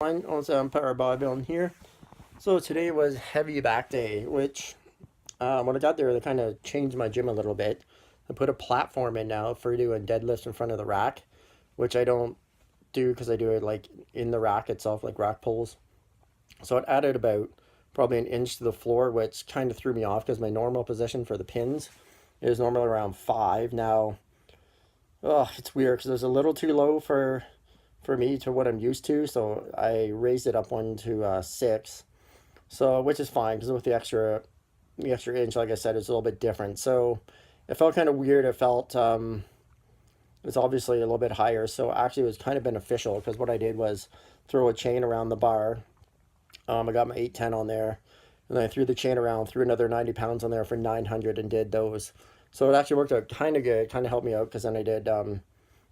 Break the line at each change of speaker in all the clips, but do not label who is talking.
Also, I'm Power Bodybuilding here. So today was heavy back day, which when I got there, they kind of changed my gym a little bit. I put a platform in now for doing deadlifts in front of the rack, which I don't do because I do it like in the rack itself, like rack pulls. So it added about probably an inch to the floor, which kind of threw me off because my normal position for the pins is normally around 5. Now, oh, it's weird because it was a little too low for me to what I'm used to, so I raised it up one to 6. So which is fine because with the extra inch, like I said, it's a little bit different. So it felt kind of weird. It felt it's obviously a little bit higher. So actually, it was kind of beneficial because what I did was throw a chain around the bar. I got my 810 on there, and then I threw the chain around, threw another 90 pounds on there for 900, and did those. So it actually worked out kind of good. Kind of helped me out because then I did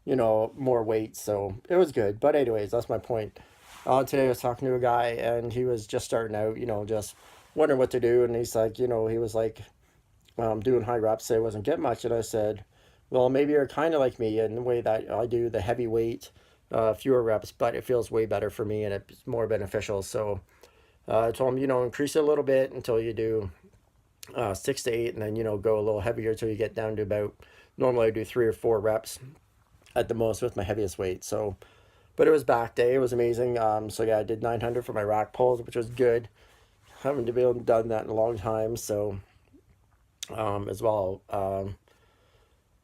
more weight. So it was good. But anyways, that's my point. Today I was talking to a guy and he was just starting out, just wondering what to do. And he's like, he was like doing high reps. So I wasn't getting much. And I said, well, maybe you're kind of like me in the way that I do the heavy weight, fewer reps, but it feels way better for me and it's more beneficial. So I told him, increase it a little bit until you do 6 to 8, and then, go a little heavier until you get down to about, normally I do 3 or 4 reps at the most with my heaviest weight. So, but it was back day. It was amazing. So yeah, I did 900 for my rack pulls, which was good. Haven't been able to done that in a long time. So, as well.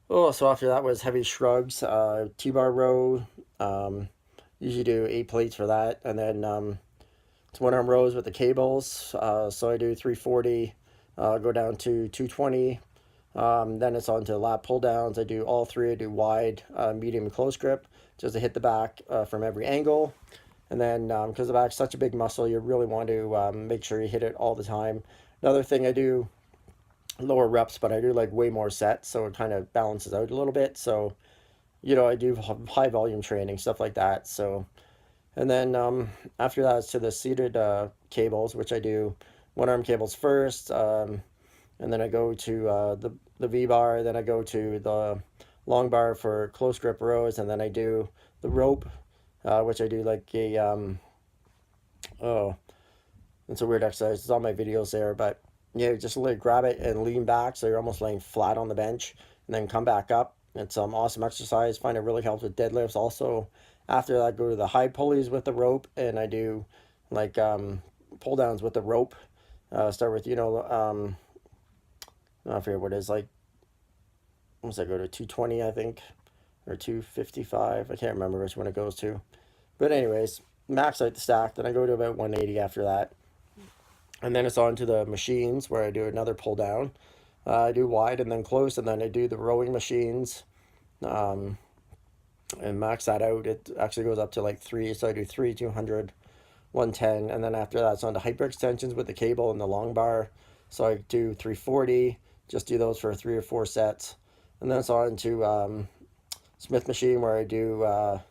So after that was heavy shrugs, T-bar row. Usually do 8 plates for that, and then it's one arm rows with the cables. So I do 340, go down to 220. Then it's on to lat pull downs. I do all three. I do wide, medium, and close grip just to hit the back from every angle. And then because the back's such a big muscle, you really want to make sure you hit it all the time. Another thing I do lower reps, but I do like way more sets, so it kind of balances out a little bit. So, I do high volume training, stuff like that. So, and then after that, it's to the seated cables, which I do one arm cables first. And then I go to the V bar, then I go to the long bar for close grip rows, and then I do the rope, which I do like oh, it's a weird exercise. It's on my videos there, but yeah, just like grab it and lean back so you're almost laying flat on the bench, and then come back up. It's awesome exercise. Find it really helps with deadlifts. Also, after that, go to the high pulleys with the rope, and I do like pull downs with the rope. Start with I forget what it is, like, once I go to 220, I think, or 255. I can't remember which one it goes to. But anyways, max out the stack. Then I go to about 180 after that. And then it's on to the machines where I do another pull down. I do wide and then close, and then I do the rowing machines and max that out. It actually goes up to like 3. So I do 3, 200, 110. And then after that, it's on to hyperextensions with the cable and the long bar. So I do 340. Just do those for 3 or 4 sets, and then it's on to Smith machine where I do I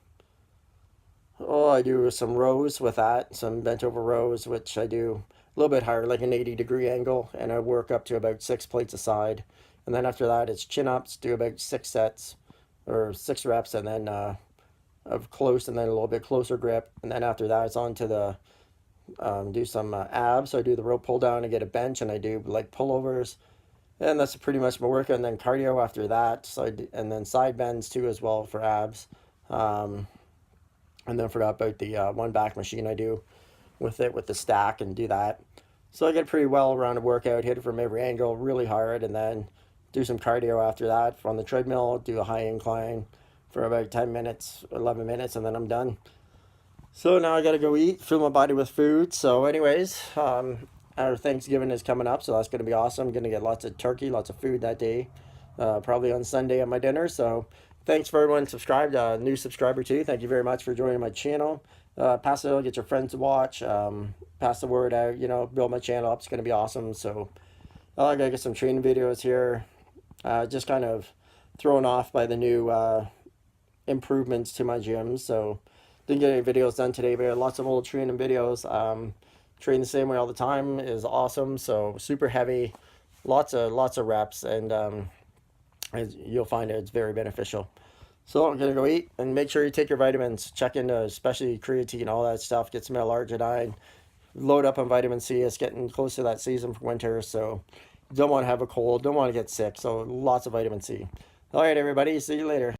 do some rows with that, some bent over rows, which I do a little bit higher, like an 80-degree angle, and I work up to about 6 plates a side. And then after that, it's chin ups, do about 6 sets or 6 reps, and then of close, and then a little bit closer grip. And then after that, it's on to the do some abs. So I do the rope pull down and get a bench, and I do like pullovers. And that's pretty much my workout. And then cardio after that. And then side bends too as well for abs. Um, and then forgot about the one back machine I do with it with the stack and do that. So I get a pretty well rounded workout, hit it from every angle really hard, and then do some cardio after that on the treadmill, do a high incline for about 10 minutes, 11 minutes, and then I'm done. So now I gotta go eat, fill my body with food. So anyways, our Thanksgiving is coming up, so that's gonna be awesome. I'm gonna get lots of turkey, lots of food that day, probably on Sunday at my dinner. So thanks for everyone subscribed, new subscriber too. Thank you very much for joining my channel. Pass it out, get your friends to watch, pass the word out, build my channel up. It's gonna be awesome. So I gotta get some training videos here. Just kind of thrown off by the new improvements to my gym. So didn't get any videos done today, but lots of old training videos. Train the same way all the time is awesome. So super heavy, lots of reps, and you'll find it's very beneficial. So I'm gonna go eat, and make sure you take your vitamins. Check into especially creatine, all that stuff. Get some L-arginine. Load up on vitamin C. It's getting close to that season for winter, so you don't want to have a cold, don't want to get sick. So lots of vitamin C. All right, everybody. See you later.